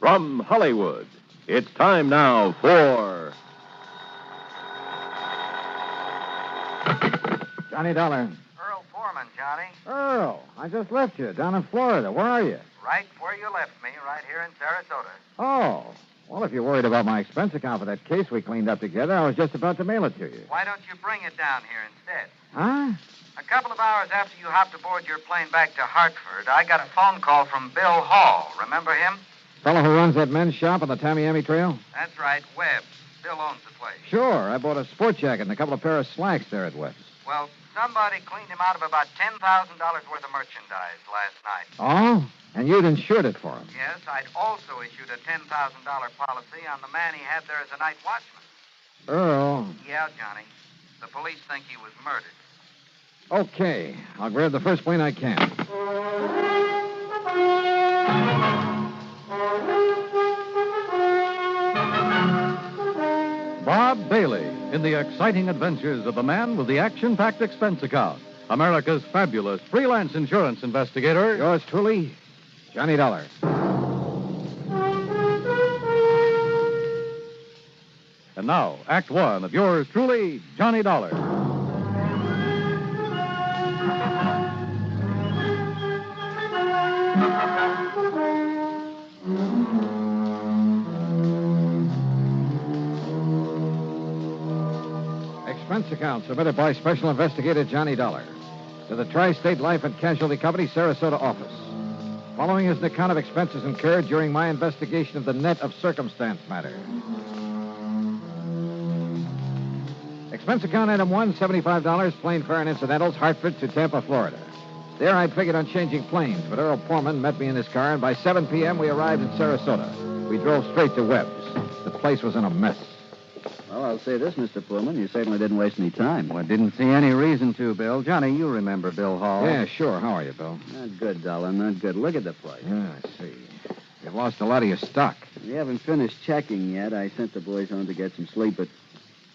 From Hollywood, it's time now for... Johnny Dollar. Earl Foreman, Johnny. Earl, I just left you down in Florida. Where are you? Right where you left me, right here in Sarasota. Oh, well, if you're worried about my expense account for that case we cleaned up together, I was just about to mail it to you. Why don't you bring it down here instead? Huh? A couple of hours after you hopped aboard your plane back to Hartford, I got a phone call from Bill Hall. Remember him? Fellow who runs that men's shop on the Tamiami Trail? That's right, Webb. Bill owns the place. Sure. I bought a sport jacket and a couple of pair of slacks there at Webb's. Well, somebody cleaned him out of about $10,000 worth of merchandise last night. Oh? And you'd insured it for him? Yes, I'd also issued a $10,000 policy on the man he had there as a night watchman. Earl. Yeah, Johnny. The police think he was murdered. Okay. I'll grab the first plane I can. Bob Bailey in the exciting adventures of the man with the action-packed expense account. America's fabulous freelance insurance investigator. Yours truly, Johnny Dollar. And now, Act One of yours truly, Johnny Dollar. Expense account submitted by Special Investigator Johnny Dollar to the Tri-State Life and Casualty Company, Sarasota office. Following is an account of expenses incurred during my investigation of the net of circumstance matter. Expense account item 1, $75, plane fare and incidentals, Hartford to Tampa, Florida. There I'd figured on changing planes, but Earl Foreman met me in his car, and by 7 p.m. we arrived in Sarasota. We drove straight to Webb's. The place was in a mess. Well, I'll say this, Mr. Pullman. You certainly didn't waste any time. Well, I didn't see any reason to, Bill. Johnny, you remember Bill Hall. Yeah, sure. How are you, Bill? Not good, Dollar. Not good. Look at the place. Yeah, I see. You've lost a lot of your stock. We haven't finished checking yet. I sent the boys home to get some sleep, but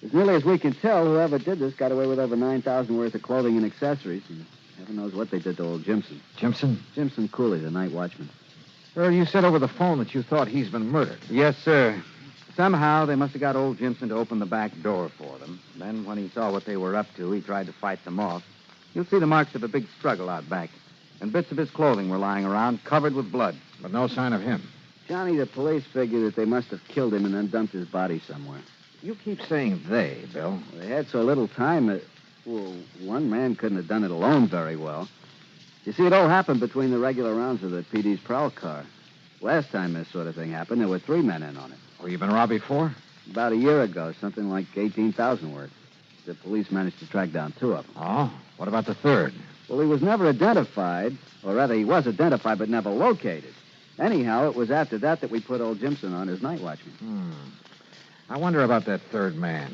as nearly as we can tell, whoever did this got away with over $9,000 worth of clothing and accessories, and heaven knows what they did to old Jimson. Jimson? Jimson Cooley, the night watchman. Earl, you said over the phone that you thought he's been murdered. Yes, sir. Somehow they must have got old Jimson to open the back door for them. Then when he saw what they were up to, he tried to fight them off. You'll see the marks of a big struggle out back. And bits of his clothing were lying around, covered with blood. But no sign of him. Johnny, the police figured that they must have killed him and then dumped his body somewhere. You keep saying they, Bill. They had so little time that, well, one man couldn't have done it alone very well. You see, it all happened between the regular rounds of the PD's prowl car. Last time this sort of thing happened, there were 3 men in on it. Oh, you been robbed before? About a year ago, something like 18,000 worth. The police managed to track down 2 of them. Oh? What about the third? Well, he was never identified, or rather, he was identified but never located. Anyhow, it was after that we put old Jimson on as night watchman. I wonder about that third man.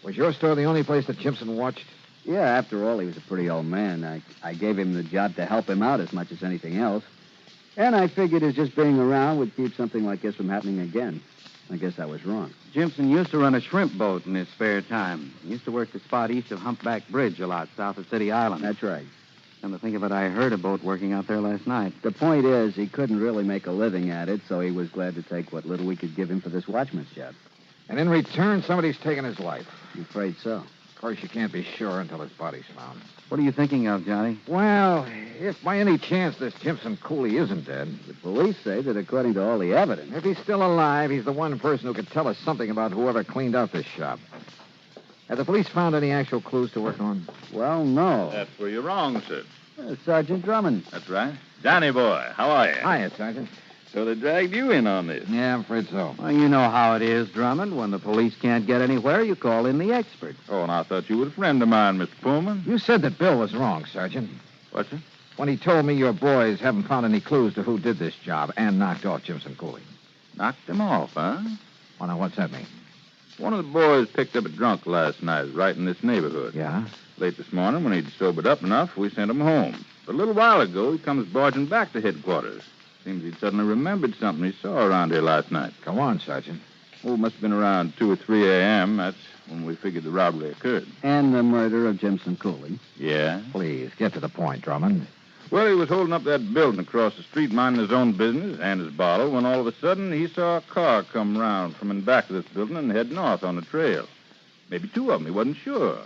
Was your store the only place that Jimson watched? Yeah, after all, he was a pretty old man. I gave him the job to help him out as much as anything else. And I figured his just being around would keep something like this from happening again. I guess I was wrong. Jimson used to run a shrimp boat in his spare time. He used to work the spot east of Humpback Bridge a lot, south of City Island. That's right. Come to think of it, I heard a boat working out there last night. The point is, he couldn't really make a living at it, so he was glad to take what little we could give him for this watchman's job. And in return, somebody's taken his life. I'm afraid so. Of course, you can't be sure until his body's found. What are you thinking of, Johnny? Well, if by any chance this Jimson Cooley isn't dead... The police say that according to all the evidence... If he's still alive, he's the one person who could tell us something about whoever cleaned out this shop. Have the police found any actual clues to work on? Well, no. That's where you're wrong, sir. Sergeant Drummond. That's right. Johnny boy, how are you? Hiya, Sergeant. So they dragged you in on this. Yeah, I'm afraid so. Well, you know how it is, Drummond. When the police can't get anywhere, you call in the experts. Oh, and I thought you were a friend of mine, Mr. Pullman. You said that Bill was wrong, Sergeant. What's it? When he told me your boys haven't found any clues to who did this job and knocked off Jimson Cooley. Knocked him off, huh? Well, now, what's that mean? One of the boys picked up a drunk last night right in this neighborhood. Yeah? Late this morning, when he'd sobered up enough, we sent him home. But a little while ago, he comes barging back to headquarters. Seems he'd suddenly remembered something he saw around here last night. Go on, Sergeant. Oh, it must have been around 2 or 3 a.m. That's when we figured the robbery occurred. And the murder of Jimson Cooley. Yeah? Please, get to the point, Drummond. Well, he was holding up that building across the street, minding his own business and his bottle, when all of a sudden he saw a car come round from in back of this building and head north on the trail. Maybe two of them, he wasn't sure.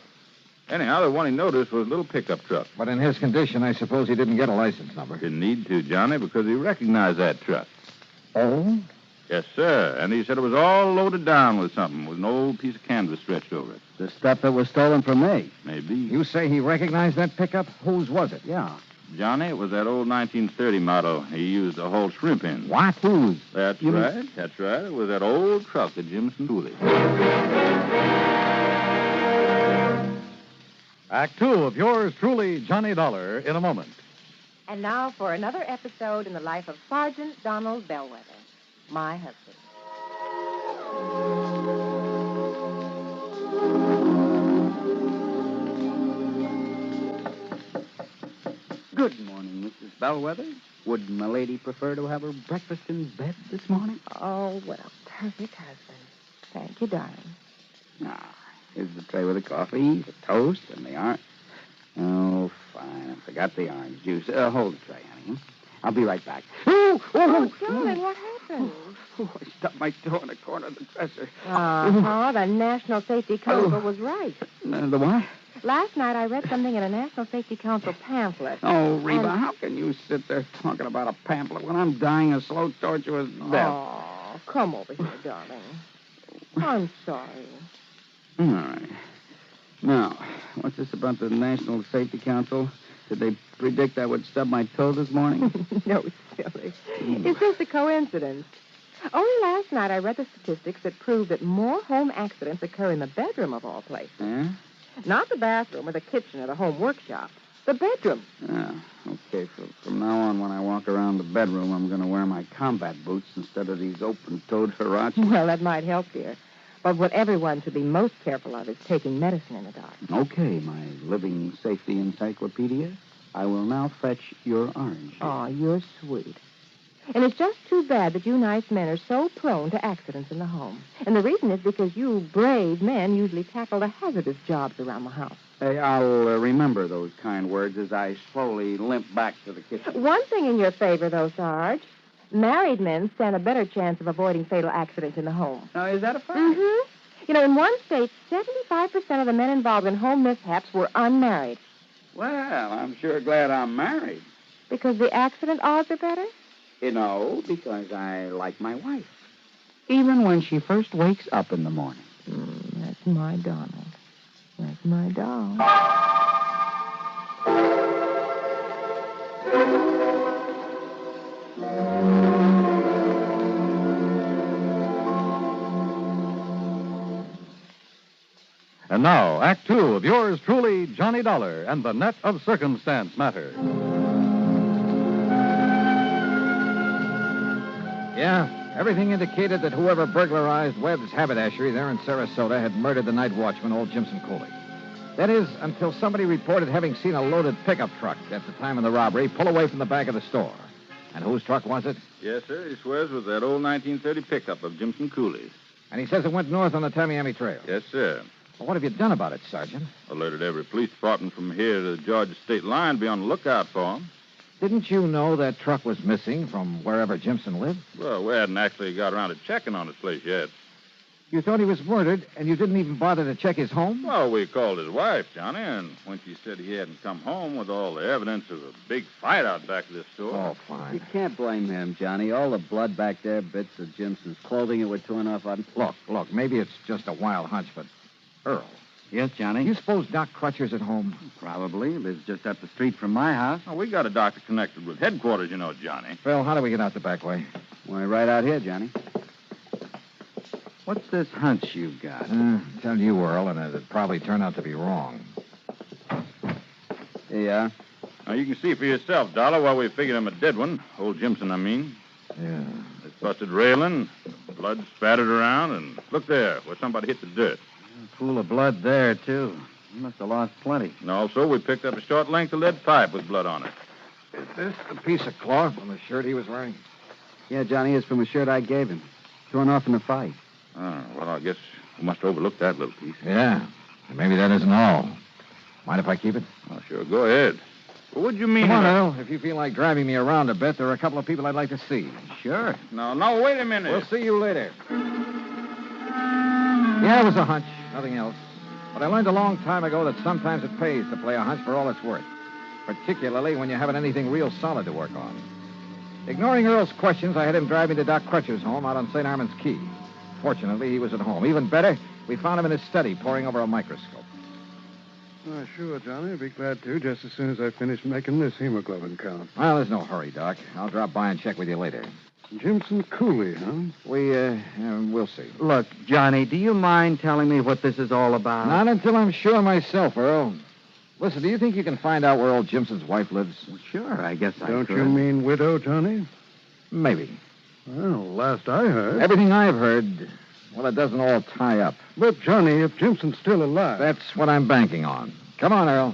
Anyhow, the one he noticed was a little pickup truck. But in his condition, I suppose he didn't get a license number. Didn't need to, Johnny, because he recognized that truck. Oh? Yes, sir. And he said it was all loaded down with something, with an old piece of canvas stretched over it. The stuff that was stolen from me. Maybe. You say he recognized that pickup? Whose was it? Yeah. Johnny, it was that old 1930 model he used to haul shrimp in. What? Whose? That's right. That's right. It was that old truck of Jimson Cooley. Act two of yours truly, Johnny Dollar, in a moment. And now for another episode in the life of Sergeant Donald Bellwether, my husband. Good morning, Mrs. Bellwether. Would my lady prefer to have her breakfast in bed this morning? Oh, what a perfect husband. Thank you, darling. Here's the tray with the coffee, the toast, and the orange. Oh, fine. I forgot the orange juice. Hold the tray, honey. I'll be right back. Oh, darling, what happened? I stubbed my toe in the corner of the dresser. The National Safety Council was right. The what? Last night I read something in a National Safety Council pamphlet. Oh, Reba, And- how can you sit there talking about a pamphlet when I'm dying a slow, tortuous death? Oh, come over here, darling. I'm sorry. All right. Now, what's this about the National Safety Council? Did they predict I would stub my toe this morning? No, silly. It's just a coincidence. Only last night I read the statistics that prove that more home accidents occur in the bedroom of all places. Yeah? Not the bathroom or the kitchen or the home workshop. The bedroom. Yeah. Okay, from now on, when I walk around the bedroom, I'm going to wear my combat boots instead of these open-toed huaraches. Well, that might help, dear. But what everyone should be most careful of is taking medicine in the dark. Okay, my living safety encyclopedia. I will now fetch your orange. Oh, you're sweet. And it's just too bad that you nice men are so prone to accidents in the home. And the reason is because you brave men usually tackle the hazardous jobs around the house. Hey, I'll remember those kind words as I slowly limp back to the kitchen. One thing in your favor, though, Sarge. Married men stand a better chance of avoiding fatal accidents in the home. Now, is that a fact? Mm-hmm. You know, in one state, 75% of the men involved in home mishaps were unmarried. Well, I'm sure glad I'm married. Because the accident odds are better? Because I like my wife. Even when she first wakes up in the morning. That's my Donald. That's my doll. And now, Act two of yours truly, Johnny Dollar, and the Net of Circumstance matter. Yeah, everything indicated that whoever burglarized Webb's haberdashery there in Sarasota had murdered the night watchman, old Jimson Cooley. That is, until somebody reported having seen a loaded pickup truck at the time of the robbery pull away from the back of the store. And whose truck was it? Yes, sir. He swears it was that old 1930 pickup of Jimson Cooley's. And he says it went north on the Tamiami Trail. Yes, sir. Well, what have you done about it, Sergeant? Alerted every police department from here to the Georgia state line. Be on the lookout for him. Didn't you know that truck was missing from wherever Jimson lived? Well, we hadn't actually got around to checking on his place yet. You thought he was murdered, and you didn't even bother to check his home? Well, we called his wife, Johnny, and when she said he hadn't come home with all the evidence of a big fight out back of this store. Oh, You fine. can't blame him, Johnny. All the blood back there, bits of Jimson's clothing that were torn off on. Look, maybe it's just a wild hunch, but Earl, Yes, Johnny? you suppose Doc Crutcher's at home? Probably. Lives just up the street from my house. Oh, we got a doctor connected with headquarters, you know, Johnny. Phil, how do we get out the back way? Why, right out here, Johnny. What's this hunch you've got? Tell you, Earl, and it'd probably turn out to be wrong. Here you are. Now, you can see for yourself, Dollar, why we figured him a dead one. Old Jimson, I mean. Yeah. This busted railing, blood spattered around, and look there, where somebody hit the dirt. A pool of blood there, too. You must have lost plenty. And also, we picked up a short length of lead pipe with blood on it. Is this the piece of cloth on the shirt he was wearing? Yeah, Johnny, it's from a shirt I gave him. Torn off in the fight. Oh, well, I guess we must have overlooked that little piece. Yeah. And maybe that isn't all. Mind if I keep it? Oh, sure, go ahead. What do you mean? Come on, Earl. If you feel like driving me around a bit, there are a couple of people I'd like to see. Sure. No, wait a minute. We'll see you later. Yeah, it was a hunch, nothing else. But I learned a long time ago that sometimes it pays to play a hunch for all it's worth, particularly when you haven't anything real solid to work on. Ignoring Earl's questions, I had him drive me to Doc Crutcher's home out on St. Armand's Key. Fortunately, he was at home. Even better, we found him in his study, poring over a microscope. Sure, Johnny. I'd be glad to, just as soon as I finish making this hemoglobin count. Well, there's no hurry, Doc. I'll drop by and check with you later. Jimson Cooley, huh? We'll see. Look, Johnny, do you mind telling me what this is all about? Not until I'm sure myself, Earl. Listen, do you think you can find out where old Jimson's wife lives? Well, sure, I guess I Don't could. you mean widow, Johnny? Maybe. Well, last I heard. Everything I've heard, well, it doesn't all tie up. But, Johnny, if Jimson's still alive... That's what I'm banking on. Come on, Earl.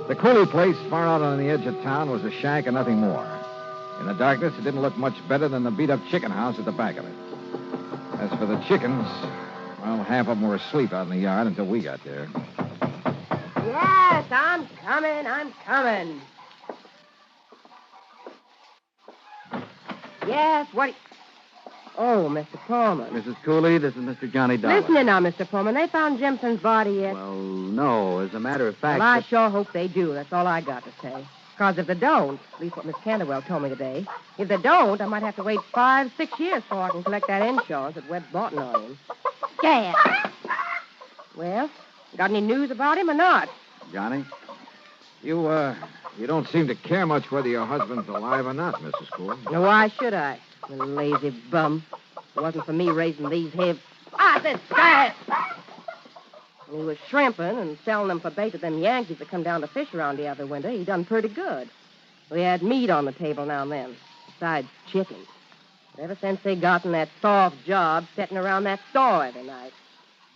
The Cooley place, far out on the edge of town, was a shack and nothing more. In the darkness, it didn't look much better than the beat-up chicken house at the back of it. As for the chickens, well, half of them were asleep out in the yard until we got there. Yes, I'm coming. Yes, what... Oh, Mr. Pullman. Mrs. Cooley, this is Mr. Johnny Dollar. Listen in now, Mr. Pullman. They found Jimson's body yet? Well, no. As a matter of fact... Well, I sure hope they do. That's all I got to say. Because if they don't, at least what Miss Canterwell told me today, if they don't, I might have to wait 5-6 years before I can collect that insurance that Webb's bought on him. Gad. Well, got any news about him or not? Johnny? You don't seem to care much whether your husband's alive or not, Mrs. Cooley. Now, why should I? You lazy bum. It wasn't for me raising these heads. I said scat! When he was shrimping and selling them for bait to them Yankees that come down to fish around the other winter, he done pretty good. We had meat on the table now and then, besides chicken. But ever since they gotten that soft job sitting around that store every night.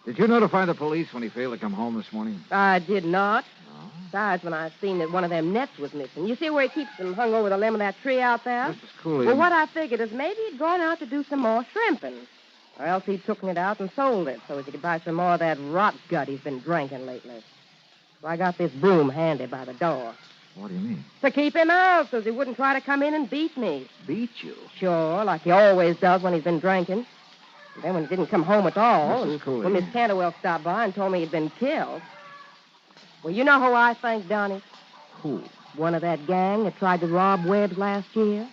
Did you notify the police when he failed to come home this morning? I did not. No. Besides, when I seen that one of them nets was missing. You see where he keeps them hung over the limb of that tree out there? Mrs. Cooley... Well, what I figured is maybe he'd gone out to do some more shrimping. Or else he'd taken it out and sold it so he could buy some more of that rot gut he's been drinking lately. So I got this broom handy by the door. What do you mean? To keep him out so he wouldn't try to come in and beat me. Beat you? Sure, like he always does when he's been drinking. And then when he didn't come home at all, Mrs. and Cooley. when Miss Canterwell stopped by and told me he'd been killed. Well, you know who I think, Donnie? Who? One of that gang that tried to rob Webb's last year.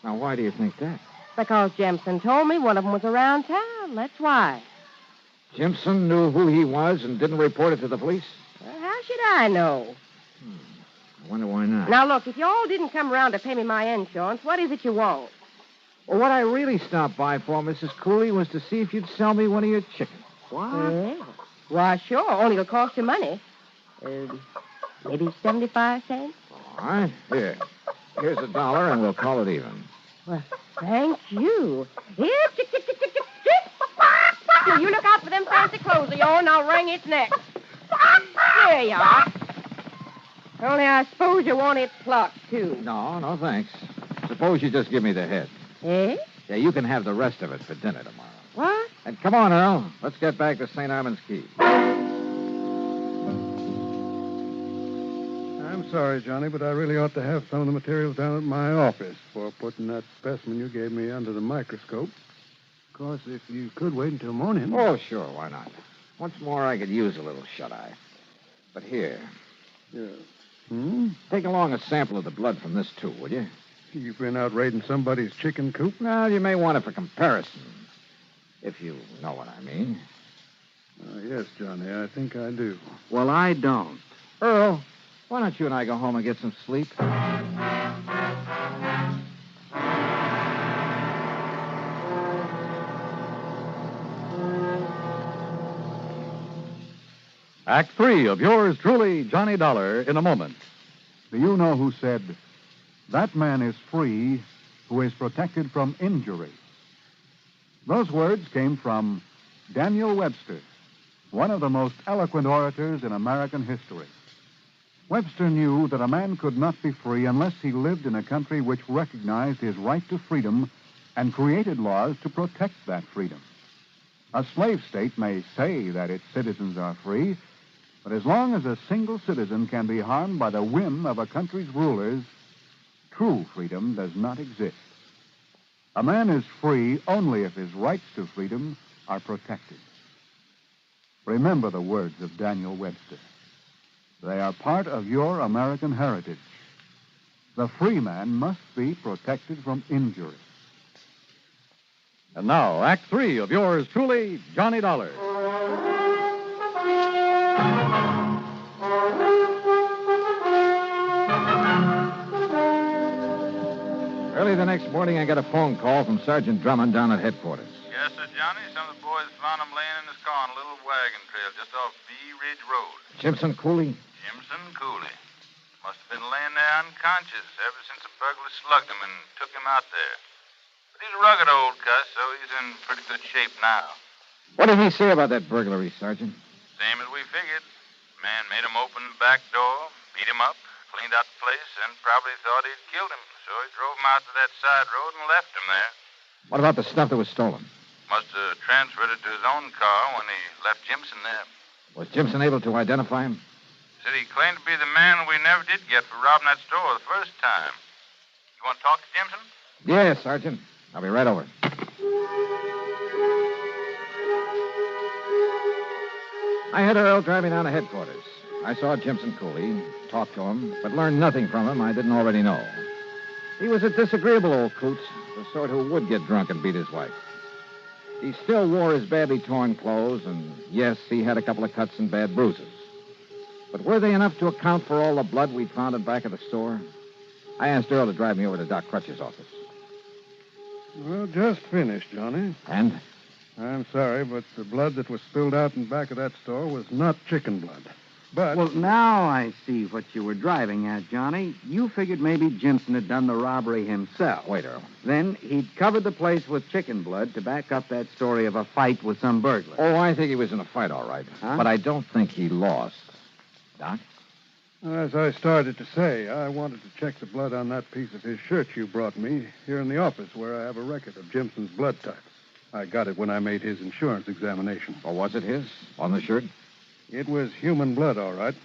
Now, why do you think that? Because Jimson told me one of them was around town. That's why. Jimson knew who he was and didn't report it to the police? Well, how should I know? I wonder why not. Now, look, if you all didn't come around to pay me my insurance, what is it you want? Well, what I really stopped by for, Mrs. Cooley, was to see if you'd sell me one of your chickens. What? Yeah. Why, sure. Only it'll cost you money. Maybe 75 cents? All right. Here's $1, and we'll call it even. Well, thank you. Here, chick, chick, chick, chick, chick, chick. You look out for them fancy clothes of yours, and I'll wring its neck. There you are. Only I suppose you want it plucked, too. No, thanks. Suppose you just give me the head. Eh? Yeah, you can have the rest of it for dinner tomorrow. What? And come on, Earl. Let's get back to St. Armand's Key. I'm sorry, Johnny, but I really ought to have some of the materials down at my office for putting that specimen you gave me under the microscope. Of course, if you could wait until morning. Oh, sure, why not? Once more, I could use a little shut-eye. But here, Yeah. take along a sample of the blood from this, too, will you? You've been out raiding somebody's chicken coop? Well, you may want it for comparison, if you know what I mean. Yes, Johnny, I think I do. Well, I don't. Earl, why don't you and I go home and get some sleep? Act 3 of yours truly, Johnny Dollar, in a moment. Do you know who said, "That man is free who is protected from injury"? Those words came from Daniel Webster, one of the most eloquent orators in American history. Webster knew that a man could not be free unless he lived in a country which recognized his right to freedom and created laws to protect that freedom. A slave state may say that its citizens are free, but as long as a single citizen can be harmed by the whim of a country's rulers, true freedom does not exist. A man is free only if his rights to freedom are protected. Remember the words of Daniel Webster. They are part of your American heritage. The free man must be protected from injury. And now, Act 3 of yours truly, Johnny Dollar. Early the next morning, I got a phone call from Sergeant Drummond down at headquarters. Yes, sir, Johnny. Some of the boys found him laying in his car on a little wagon trail just off Bee Ridge Road. Jimson Cooley? Jimson Cooley. Must have been laying there unconscious ever since a burglar slugged him and took him out there. But he's a rugged old cuss, so he's in pretty good shape now. What did he say about that burglary, Sergeant? Same as we figured. Man made him open the back door, beat him up, cleaned out the place, and probably thought he'd killed him. So he drove him out to that side road and left him there. What about the stuff that was stolen? Must have transferred it to his own car when he left Jimson there. Was Jimson able to identify him? Said he claimed to be the man we never did get for robbing that store the first time. You want to talk to Jimson? Yes, Sergeant. I'll be right over. I had Earl driving down to headquarters. I saw Jimson Cooley, talked to him, but learned nothing from him I didn't already know. He was a disagreeable old coot, the sort who would get drunk and beat his wife. He still wore his badly torn clothes, and yes, he had a couple of cuts and bad bruises. But were they enough to account for all the blood we'd found in back of the store? I asked Earl to drive me over to Doc Crutch's office. Well, just finished, Johnny. And? I'm sorry, but the blood that was spilled out in back of that store was not chicken blood. But... Well, now I see what you were driving at, Johnny. You figured maybe Jimson had done the robbery himself. Wait, Earl. Then he'd covered the place with chicken blood to back up that story of a fight with some burglar. Oh, I think he was in a fight, all right. Huh? But I don't think he lost. Doc? as I started to say, I wanted to check the blood on that piece of his shirt you brought me here in the office where I have a record of Jimson's blood type. I got it when I made his insurance examination. Or was it his? On the shirt? It was human blood, all right,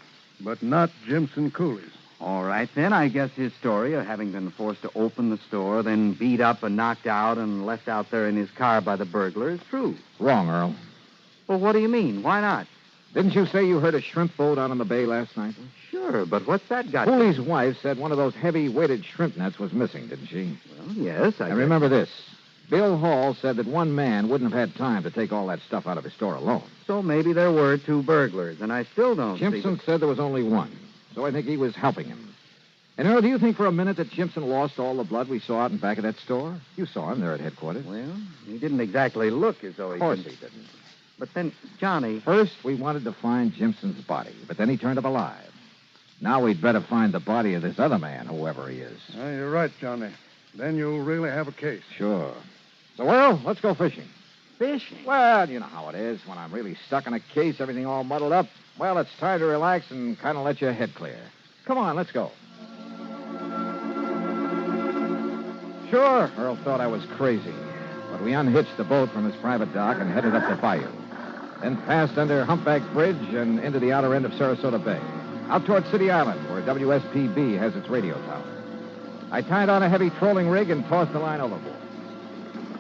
but not Jimson Cooley's. All right, then. I guess his story of having been forced to open the store, then beat up and knocked out and left out there in his car by the burglar is true. Wrong, Earl. Well, what do you mean? Why not? Didn't you say you heard a shrimp boat out on the bay last night? Sure, but what's that got Cooley's wife said one of those heavy-weighted shrimp nets was missing, didn't she? Well, yes, I And remember this. Bill Hall said that one man wouldn't have had time to take all that stuff out of his store alone. So maybe there were two burglars, and I still don't see... Jimson said there was only one, so I think he was helping him. And, Earl, do you think for a minute that Jimson lost all the blood we saw out in back of that store? You saw him there at headquarters. Well, he didn't exactly look as though he... Of course he didn't. But then, Johnny... First, we wanted to find Jimson's body, but then he turned up alive. Now we'd better find the body of this other man, whoever he is. You're right, Johnny. Then you'll really have a case. Sure. So, Earl, let's go fishing. Fishing? Well, you know how it is. When I'm really stuck in a case, everything all muddled up, well, it's time to relax and kind of let your head clear. Come on, let's go. Sure, Earl thought I was crazy, but we unhitched the boat from his private dock and headed up the bayou. Then passed under Humpback Bridge and into the outer end of Sarasota Bay, out toward City Island, where WSPB has its radio tower. I tied on a heavy trolling rig and tossed the line overboard.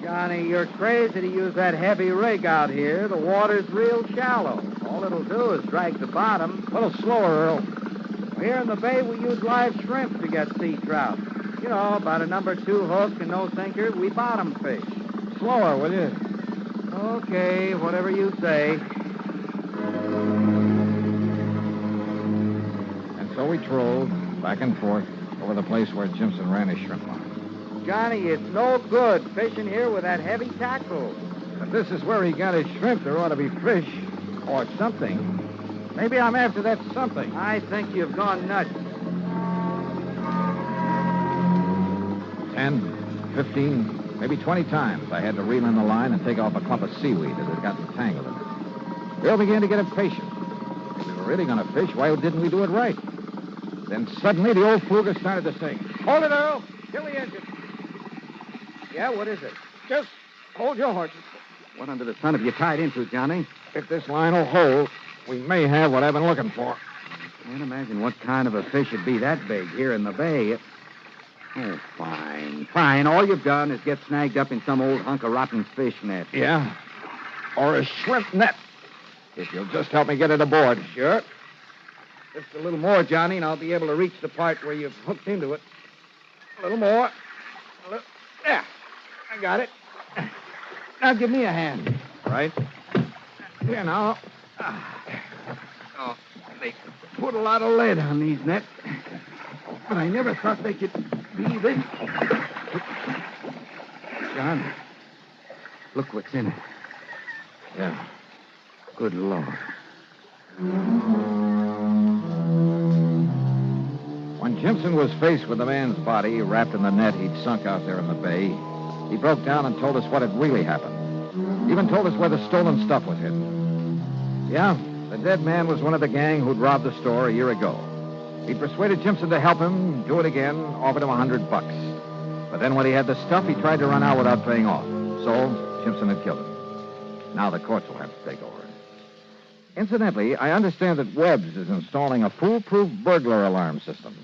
Johnny, you're crazy to use that heavy rig out here. The water's real shallow. All it'll do is drag the bottom. A little slower, Earl. Here in the bay, we use live shrimp to get sea trout. You know, about a number 2 hook and no sinker, we bottom fish. Slower, will you? Okay, whatever you say. And so we trolled back and forth over the place where Jimson ran his shrimp line. Johnny, it's no good fishing here with that heavy tackle. If this is where he got his shrimp, there ought to be fish or something. Maybe I'm after that something. I think you've gone nuts. 10, 15, maybe 20 times I had to reel in the line and take off a clump of seaweed that had gotten tangled in it. Bill began to get impatient. If we were really going to fish, why didn't we do it right? Then suddenly the old fluger started to sing. Hold it, Earl. Kill the engine. Yeah, what is it? Just hold your horses. What under the sun have you tied into, Johnny? If this line will hold, we may have what I've been looking for. Can't imagine what kind of a fish would be that big here in the bay. Oh, fine, fine. All you've done is get snagged up in some old hunk of rotten fish net. Yeah. Or a shrimp net. If you'll just help me get it aboard. Sure. Just a little more, Johnny, and I'll be able to reach the part where you've hooked into it. A little more. There. I got it. Now give me a hand. Right? Here now. Oh, they put a lot of lead on these nets. But I never thought they could be this. John, look what's in it. Yeah. Good Lord. When Jimson was faced with the man's body wrapped in the net he'd sunk out there in the bay, he broke down and told us what had really happened. Even told us where the stolen stuff was hidden. Yeah, the dead man was one of the gang who'd robbed the store a year ago. He'd persuaded Jimson to help him do it again, offered him $100. But then when he had the stuff, he tried to run out without paying off. So, Jimson had killed him. Now the courts will have to take over. Incidentally, I understand that Webb's is installing a foolproof burglar alarm system.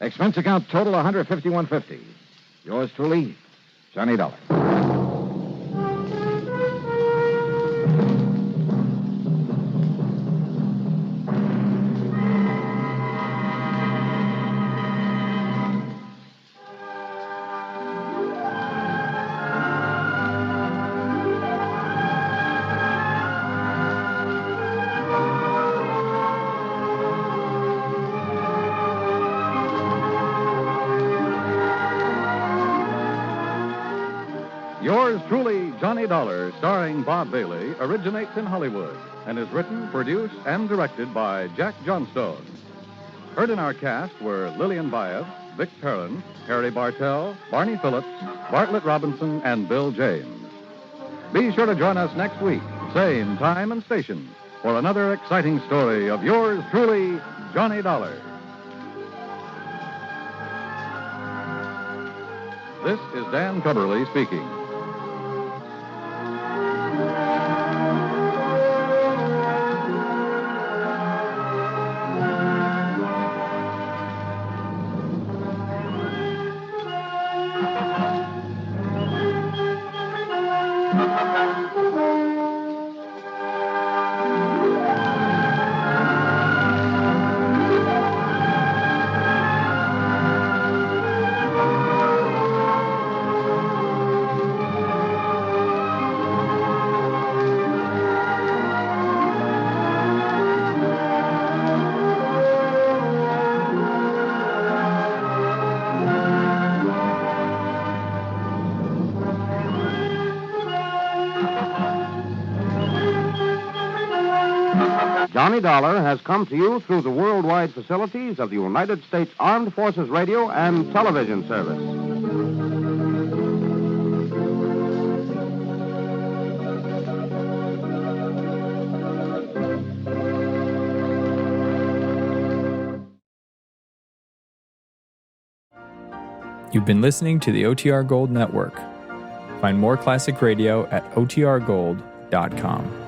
Expense account total $151.50. Yours truly, Johnny Dollar. Yours truly, Johnny Dollar, starring Bob Bailey, originates in Hollywood and is written, produced, and directed by Jack Johnstone. Heard in our cast were Lillian Baeff, Vic Perrin, Harry Bartell, Barney Phillips, Bartlett Robinson, and Bill James. Be sure to join us next week, same time and station, for another exciting story of yours truly, Johnny Dollar. This is Dan Cubberly speaking. Johnny Dollar has come to you through the worldwide facilities of the United States Armed Forces Radio and Television Service. You've been listening to the OTR Gold Network. Find more classic radio at otrgold.com.